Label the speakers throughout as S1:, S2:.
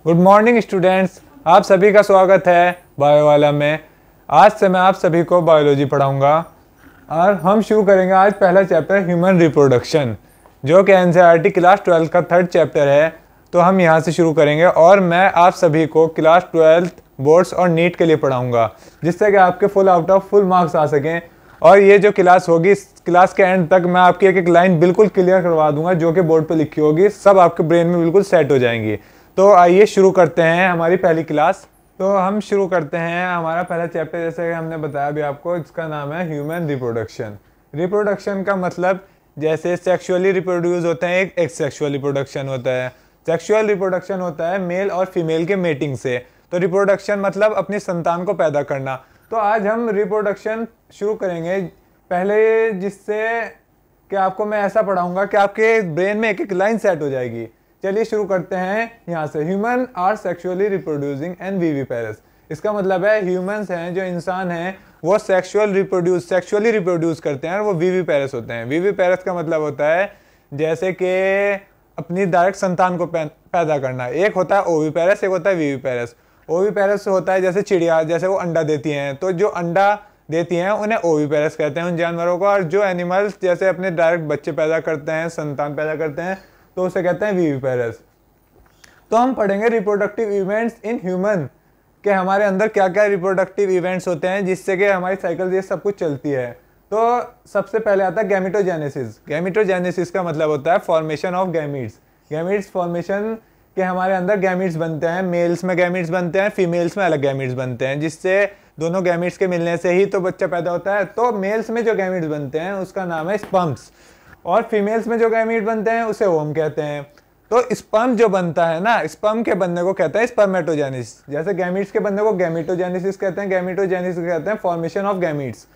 S1: Good morning students, आप सभी का स्वागत है बायो वाला में। आज से मैं आप सभी को बायोलॉजी पढ़ाऊंगा और हम शुरू करेंगे आज पहला चैप्टर ह्यूमन रिप्रोडक्शन, जो कि एनसीईआरटी क्लास 12 का थर्ड चैप्टर है। तो हम यहाँ से शुरू करेंगे और मैं आप सभी को क्लास 12 बोर्ड्स और नीट के लिए पढ़ाऊंगा, जिससे कि आपके full out of full marks आ सकें। और ये जो क्लास होगी, इस क्लास के एंड तक मैं आपकी एक एक लाइन बिल्कुल क्लियर करवा दूंगा, जो कि बोर्ड पे लिखी होगी, सब आपके ब्रेन में बिल्कुल सेट हो जाएंगी। तो आइए शुरू करते हैं हमारी पहली क्लास। तो हम शुरू करते हैं हमारा पहला चैप्टर, जैसे कि हमने बताया अभी आपको, इसका नाम है ह्यूमन रिप्रोडक्शन। रिप्रोडक्शन का मतलब जैसे सेक्सुअली रिप्रोड्यूस होते हैं, एक सेक्सुअल रिप्रोडक्शन होता है। सेक्सुअल रिप्रोडक्शन होता है मेल और फीमेल के मेटिंग से। तो रिप्रोडक्शन मतलब अपनी संतान को पैदा करना। तो आज हम रिप्रोडक्शन शुरू करेंगे पहले, जिससे कि आपको मैं ऐसा पढ़ाऊंगा कि आपके ब्रेन में एक एक लाइन सेट हो जाएगी। चलिए शुरू करते हैं यहाँ से। Human are sexually reproducing and viviparous. इसका मतलब है ह्यूमंस हैं, जो इंसान हैं, वो सेक्सुअली रिप्रोड्यूस करते हैं और वो विविपेरस होते हैं। विविपेरस का मतलब होता है जैसे कि अपनी डायरेक्ट संतान को पैदा करना। एक होता है ओविपेरस, एक होता है विविपेरस। ओविपेरस होता है जैसे चिड़िया, जैसे वो अंडा देती हैं, तो जो अंडा देती हैं उन्हें ओविपेरस कहते हैं उन जानवरों को। और जो एनिमल्स जैसे अपने डायरेक्ट बच्चे पैदा करते हैं, संतान पैदा करते हैं, तो उसे कहते हैं विविपेरस। तो हम पढ़ेंगे रिप्रोडक्टिव इवेंट्स इन ह्यूमन, के हमारे अंदर क्या क्या रिप्रोडक्टिव इवेंट्स होते हैं जिससे कि हमारी साइकिल ये सब कुछ चलती है। तो सबसे पहले आता है गैमेटोजेनेसिस। गैमेटोजेनेसिस का मतलब होता है formation of gametes. Gametes formation के हमारे अंदर गैमीट्स बनते हैं, मेल्स में गैमीट्स बनते हैं, फीमेल्स में अलग गैमीट्स बनते हैं, जिससे दोनों गैमीट्स के मिलने से ही तो बच्चा पैदा होता है। तो मेल्स में जो गैमीट्स बनते हैं उसका नाम है स्पर्म्स, और फीमेल्स में जो गैमीट बनते हैं उसे ओवम कहते हैं। तो स्पर्म जो बनता है ना, स्पर्म के बनने को कहते हैं स्पर्मेटोजेनेसिस। जैसे गैमीट्स के बनने को गैमेटोजेनेसिस कहते हैं, गैमेटोजेनेसिस कहते हैं फॉर्मेशन ऑफ गैमीट्स।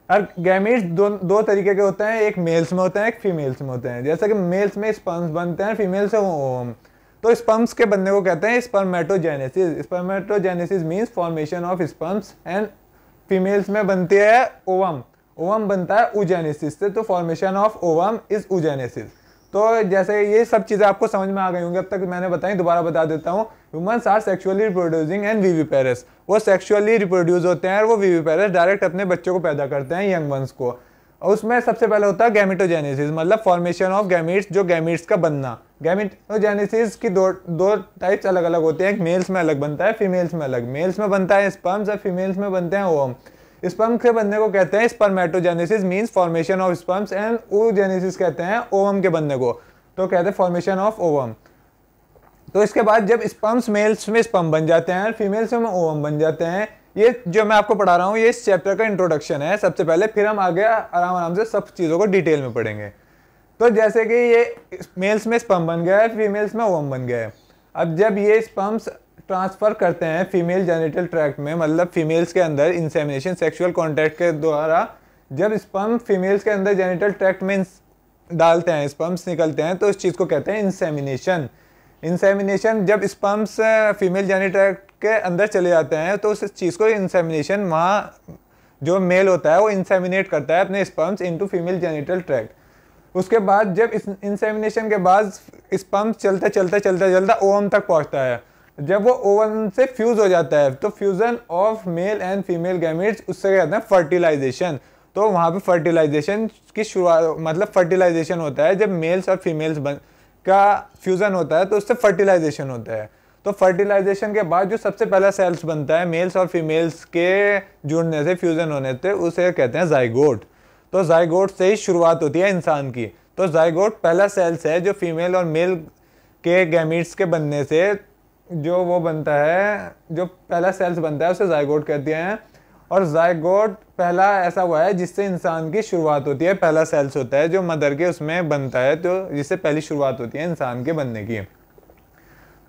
S1: और गैमीट्स दो तरीके के होते हैं, एक मेल्स में होते हैं, एक फीमेल्स में होते हैं। जैसे कि मेल्स में स्पर्म्स बनते हैं, फीमेल्स से ओवम। तो स्पर्म्स के बनने को कहते हैं spermatogenesis. Spermatogenesis means formation of sperms, and females में बनती है ओवम। ओवम बनता है oogenesis से, तो formation of ovum is oogenesis। तो जैसे ये सब चीजें आपको समझ में आ गई होंगी अब तक मैंने बताई, दोबारा बता देता हूँ। Humans are sexually reproducing and viviparous. वो सेक्सुअली रिप्रोड्यूस होते हैं और वो विविपेरस डायरेक्ट अपने बच्चों को पैदा करते हैं, यंग वंस को। उसमें सबसे पहले होता है गैमेटोजेनेसिस, मतलब फॉर्मेशन ऑफ गैमीट्स, जो गैमीट्स का बनना। गैमेटोजेनेसिस की दो टाइप्स अलग अलग होते हैं, एक मेल्स में अलग बनता है, फीमेल्स में अलग। मेल्स में बनता है स्पर्म्स और फीमेल्स में बनते हैं ओवम। स्पर्म के बनने को कहते हैं spermatogenesis means formation of sperms, and oogenesis कहते हैं ओवम के बनने को, तो कहते हैं फॉर्मेशन ऑफ ओवम। तो इसके बाद जब स्पर्म्स मेल्स में स्पर्म बन जाते हैं और फीमेल्स में ओवम बन जाते हैं, ये जो मैं आपको पढ़ा रहा हूँ ये इस चैप्टर का इंट्रोडक्शन है सबसे पहले, फिर हम आगे आराम आराम से सब चीज़ों को डिटेल में पढ़ेंगे। तो जैसे कि ये मेल्स में स्पर्म बन गया है, फीमेल्स में ओवम बन गया है। अब जब ये स्पर्म्स ट्रांसफर करते हैं फीमेल जेनिटल ट्रैक्ट में, मतलब फीमेल्स के अंदर इंसेमिनेशन, सेक्सुअल कॉन्टैक्ट के द्वारा जब स्पर्म फीमेल्स के अंदर जेनिटल ट्रैक्ट में डालते हैं, स्पर्म्स निकलते हैं, तो इस चीज़ को कहते हैं इंसेमिनेशन। इंसेमिनेशन, जब स्पर्म्स फीमेल जेनिटल ट्रैक्ट के अंदर चले जाते हैं तो उस चीज़ को इंसेमिनेशन, वहाँ जो मेल होता है वो इंसेमिनेट करता है अपने sperms into female genital tract. उसके बाद जब इस इंसेमिनेशन के बाद स्पर्म चलता चलता चलता चलता ओवम तक पहुँचता है। जब वो ओवम से फ्यूज हो जाता है तो fusion of male and female gametes, उससे कहते हैं फर्टिलाइजेशन। तो वहाँ पे फर्टिलाइजेशन की शुरुआत, मतलब फर्टिलाइजेशन होता है जब मेल्स और फीमेल्स का फ्यूजन होता है, तो उससे फर्टिलाइजेशन होता है। तो फर्टिलाइजेशन के बाद जो सबसे पहला सेल्स बनता है मेल्स और फीमेल्स के जुड़ने से, फ्यूजन होने से, उसे कहते हैं जाइगोट। तो जाइगोट से ही शुरुआत होती है इंसान की। तो जाइगोट पहला सेल्स है जो फीमेल और मेल के गैमीट्स के बनने से जो वो बनता है, जो पहला सेल्स बनता है उसे जाइगोट कहते हैं। और जाइगोट पहला ऐसा हुआ है जिससे इंसान की शुरुआत होती है, पहला सेल्स होता है जो मदर के उसमें बनता है, तो जिससे पहली शुरुआत होती है इंसान के बनने की।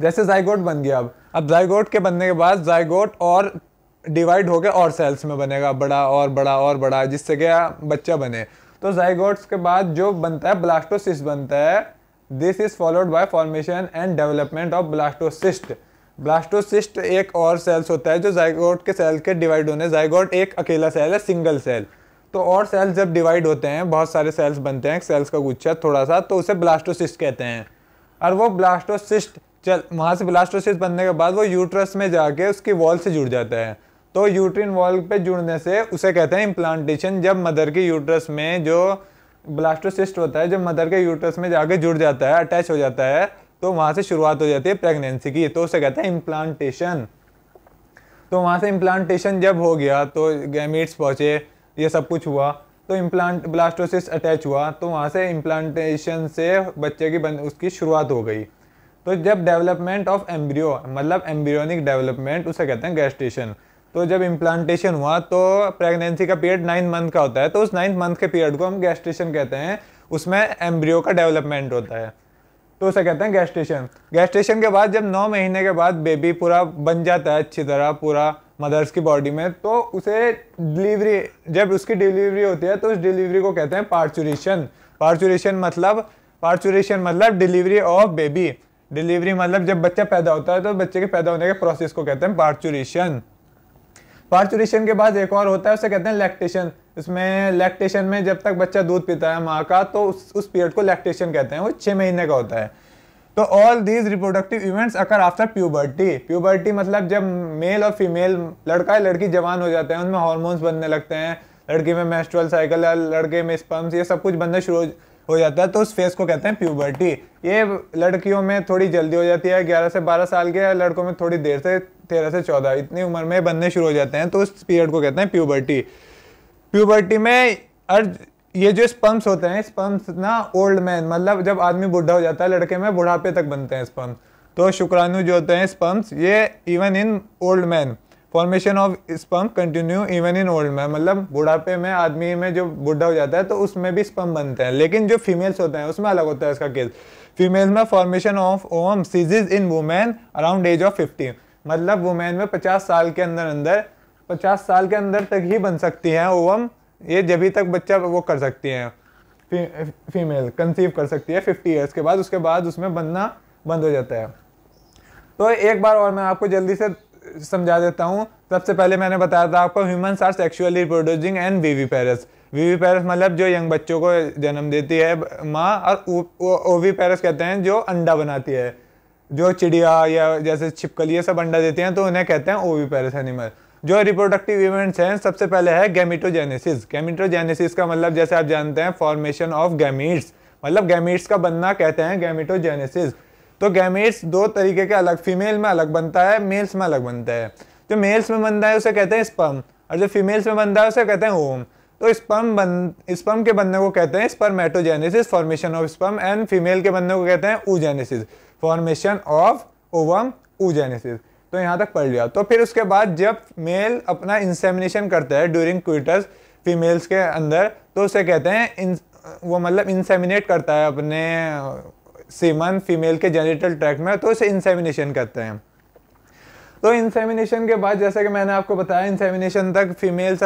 S1: जैसे जाइगोट बन गया, अब जाइगोट के बनने के बाद जाइगोट और डिवाइड होकर और सेल्स में बनेगा, बड़ा और बड़ा और बड़ा, जिससे क्या बच्चा बने। तो जाइगोट्स के बाद जो बनता है ब्लास्टोसिस्ट बनता है। This is followed by formation and development of blastocyst. Blastocyst एक और सेल्स होता है जो जाइगोट के सेल के डिवाइड होने, जाइगोट एक अकेला सेल है, सिंगल सेल। तो और सेल्स जब डिवाइड होते हैं, बहुत सारे सेल्स बनते हैं, सेल्स का गुच्छा थोड़ा सा, तो उसे ब्लास्टोसिस्ट कहते हैं। और वो ब्लास्टोसिस्ट चल वहाँ से ब्लास्टोसिस्ट बनने के बाद वो यूट्रस में जाके उसकी वॉल से जुड़ जाता है। तो यूट्रिन वॉल पे जुड़ने से उसे कहते हैं इम्प्लांटेशन। जब मदर के यूट्रस में जो ब्लास्टोसिस्ट होता है, जब मदर के यूट्रस में जाके जुड़ जाता है, अटैच हो जाता है, तो वहाँ से शुरुआत हो जाती है प्रेगनेंसी की, तो उसे कहते हैं इम्प्लांटेशन। तो वहाँ से इम्प्लांटेशन जब हो गया तो गैमीट्स पहुँचे, ये सब कुछ हुआ, तो इम्प्लांट ब्लास्टोसिस्ट अटैच हुआ, तो वहाँ से इम्प्लांटेशन से बच्चे की उसकी शुरुआत हो गई। तो जब डेवलपमेंट ऑफ एम्ब्रियो, मतलब एम्ब्रियोनिक डेवलपमेंट, उसे कहते हैं गैस्टेशन। तो जब इम्प्लांटेशन हुआ तो प्रेगनेंसी का पीरियड 9 मंथ का होता है, तो उस 9 मंथ के पीरियड को हम गैस्टेशन कहते हैं। उसमें एम्ब्रियो का डेवलपमेंट होता है, तो उसे कहते हैं गैस्टेशन। गैस्टेशन के बाद जब 9 महीने के बाद बेबी पूरा बन जाता है अच्छी तरह पूरा मदर्स की बॉडी में, तो उसे डिलीवरी, जब उसकी डिलीवरी होती है तो उस डिलीवरी को कहते हैं पार्चुरेशन। पार्चुरेशन मतलब डिलीवरी ऑफ बेबी। डिलीवरी मतलब जब बच्चा पैदा होता है तो बच्चे के पैदा होने के प्रोसेस को कहते हैं पार्चुरेशन। पार्चुरेशन के बाद एक और होता है, उसे कहते हैं लैक्टेशन। इसमें लैक्टेशन में जब तक बच्चा दूध पीता है माँ का, तो उस पीरियड को लैक्टेशन कहते हैं, वो 6 महीने का होता है। तो all these reproductive events occur after puberty. Puberty मतलब जब मेल और फीमेल, लड़का या लड़की जवान हो जाते हैं, उनमें हार्मोन्स बनने लगते हैं, लड़की में मेंस्ट्रुअल साइकिल, लड़के में स्पर्म्स, ये सब कुछ बनना शुरू हो जाता है, तो उस फेज को कहते हैं प्यूबर्टी। ये लड़कियों में थोड़ी जल्दी हो जाती है, 11 से 12 साल के, लड़कों में थोड़ी देर से 13 से 14, इतनी उम्र में बनने शुरू हो जाते हैं, तो उस पीरियड को कहते हैं प्यूबर्टी। प्यूबर्टी में ये जो स्पर्म्स होते हैं, स्पर्म्स ना ओल्ड मैन, मतलब जब आदमी बुढ़ा हो जाता है, लड़के में बुढ़ापे तक बनते हैं स्पर्म्स, तो शुक्राणु जो होते हैं स्पर्म्स, ये even in old man, formation of sperm continue even in old man, मतलब बुढ़ापे में आदमी में जो बुढ़ा हो जाता है तो उसमें भी स्पर्म बनते हैं। लेकिन जो फीमेल्स होते हैं उसमें अलग होता है इसका केस। फीमेल्स में formation of ovum ceases in women around age of 50, मतलब वुमेन में 50 साल के अंदर 50 साल के अंदर तक ही बन सकती है ओवम, ये जब भी तक बच्चा वो कर सकती है, फीमेल कंसीव कर सकती है 50 ईयर्स के बाद, उसके बाद उसमें बनना बंद हो जाता है। तो एक बार और मैं आपको जल्दी से समझा देता हूँ। सबसे पहले मैंने बताया था आपको humans are sexually reproducing and viviparous. Viviparous मतलब जो यंग बच्चों को जन्म देती है माँ, और ओविपेरस कहते हैं जो अंडा बनाती है, जो चिड़िया या जैसे छिपकली ये सब अंडा देती हैं, तो उन्हें कहते हैं ओविपेरस एनिमल। जो रिप्रोडक्टिव इवेंट्स हैं, सबसे पहले है गैमेटोजेनेसिस। गैमेटोजेनेसिस का मतलब जैसे आप जानते हैं फॉर्मेशन ऑफ गैमीट्स, मतलब गैमीट्स का बनना कहते हैं गैमेटोजेनेसिस। तो गैमेट्स दो तरीके के अलग, फीमेल में अलग बनता है, मेल्स में अलग बनता है। जो मेल्स में बनता है उसे कहते हैं स्पर्म, और जो फीमेल्स में बनता है उसे कहते हैं ओवम। तो स्पर्म के बनने को कहते हैं spermatogenesis, formation of sperm, and female के बनने को कहते हैं oogenesis, formation of ovum, oogenesis। तो यहाँ तक पढ़ लिया। तो फिर उसके बाद जब मेल अपना इंसेमिनेशन करता है ड्यूरिंग क्विटस फीमेल्स के अंदर, तो उसे कहते हैं वो मतलब इंसेमिनेट करता है अपने सीमन फीमेल के जेनिटल ट्रैक्ट में, तो उसे इंसेमिनेशन कहते हैं। तो इंसेमिनेशन के बाद जैसे कि मैंने आपको बताया, इंसेमिनेशन तक फीमेल्स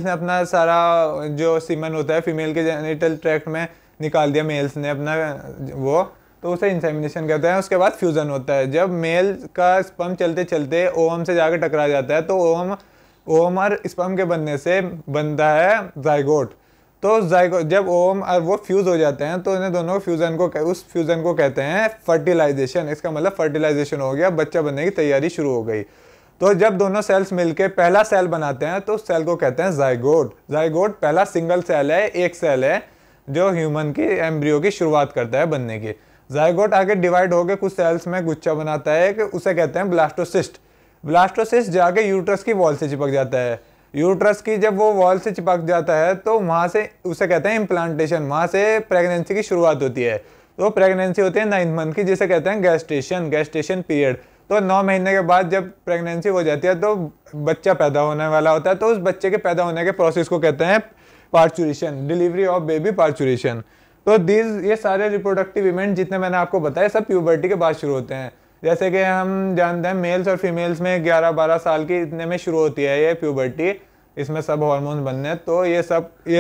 S1: ने अपना सारा जो सीमन होता है फीमेल के जेनिटल ट्रैक्ट में निकाल दिया, मेल्स ने अपना वो, तो उसे इंसेमिनेशन कहते हैं। उसके बाद फ्यूजन होता है, जब मेल का स्पर्म चलते चलते ओवम से जाकर टकरा जाता है, तो ओवम और स्पर्म के बनने से बनता है जाइगोट। तो जाइगोट जब ओवम और वो फ्यूज हो जाते हैं, तो इन्हें दोनों उस फ्यूजन को कहते हैं फर्टिलाइजेशन। इसका मतलब फर्टिलाइजेशन हो गया, बच्चा बनने की तैयारी शुरू हो गई। तो जब दोनों सेल्स मिलके पहला सेल बनाते हैं, तो उस सेल को कहते हैं जाइगोट। जाइगोट पहला सिंगल सेल है, एक सेल है जो ह्यूमन की एम्ब्रियो की शुरुआत करता है बनने की। जाइगोट आगे डिवाइड होकर कुछ सेल्स में गुच्छा बनाता है, कि उसे कहते हैं ब्लास्टोसिस्ट। ब्लास्टोसिस्ट जाके यूट्रस की वॉल से चिपक जाता है। यूट्रस की जब वो वॉल से चिपक जाता है, तो वहाँ से उसे कहते हैं इम्प्लांटेशन, वहाँ से प्रेगनेंसी की शुरुआत होती है। तो प्रेगनेंसी होती है 9 मंथ की, जिसे कहते हैं गैस्टेशन पीरियड। तो 9 महीने के बाद जब प्रेगनेंसी हो जाती है, तो बच्चा पैदा होने वाला होता है, तो उस बच्चे के पैदा होने के प्रोसेस को कहते हैं parturition, delivery of baby parturition. तो ये सारे रिप्रोडक्टिव इवेंट जितने मैंने आपको बताए, सब प्यूबर्टी के बाद शुरू होते हैं। जैसे कि हम जानते हैं मेल्स और फीमेल्स में 11-12 साल की इतने में शुरू होती है ये प्यूबर्टी, इसमें सब हार्मोन्स बनने, तो ये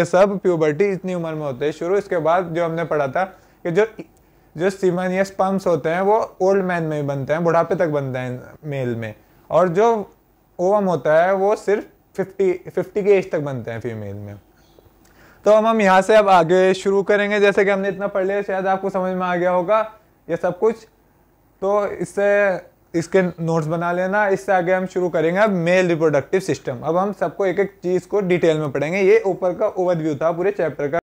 S1: सब प्यूबर्टी इतनी उम्र में होते हैं शुरू। इसके बाद जो हमने पढ़ा था कि जो सीमन या स्पर्म्स होते हैं वो ओल्ड मैन में ही बनते हैं, बुढ़ापे तक बनते हैं मेल में, और जो ओवम होता है वो सिर्फ 50 की एज तक बनते हैं फीमेल में। तो हम यहाँ से अब आगे शुरू करेंगे। जैसे कि हमने इतना पढ़ लिया, शायद आपको समझ में आ गया होगा ये सब कुछ। तो इससे इसके नोट्स बना लेना। इससे आगे हम शुरू करेंगे अब मेल रिप्रोडक्टिव सिस्टम। अब हम सबको एक एक चीज़ को डिटेल में पढ़ेंगे। ये ऊपर का ओवरव्यू था पूरे चैप्टर का।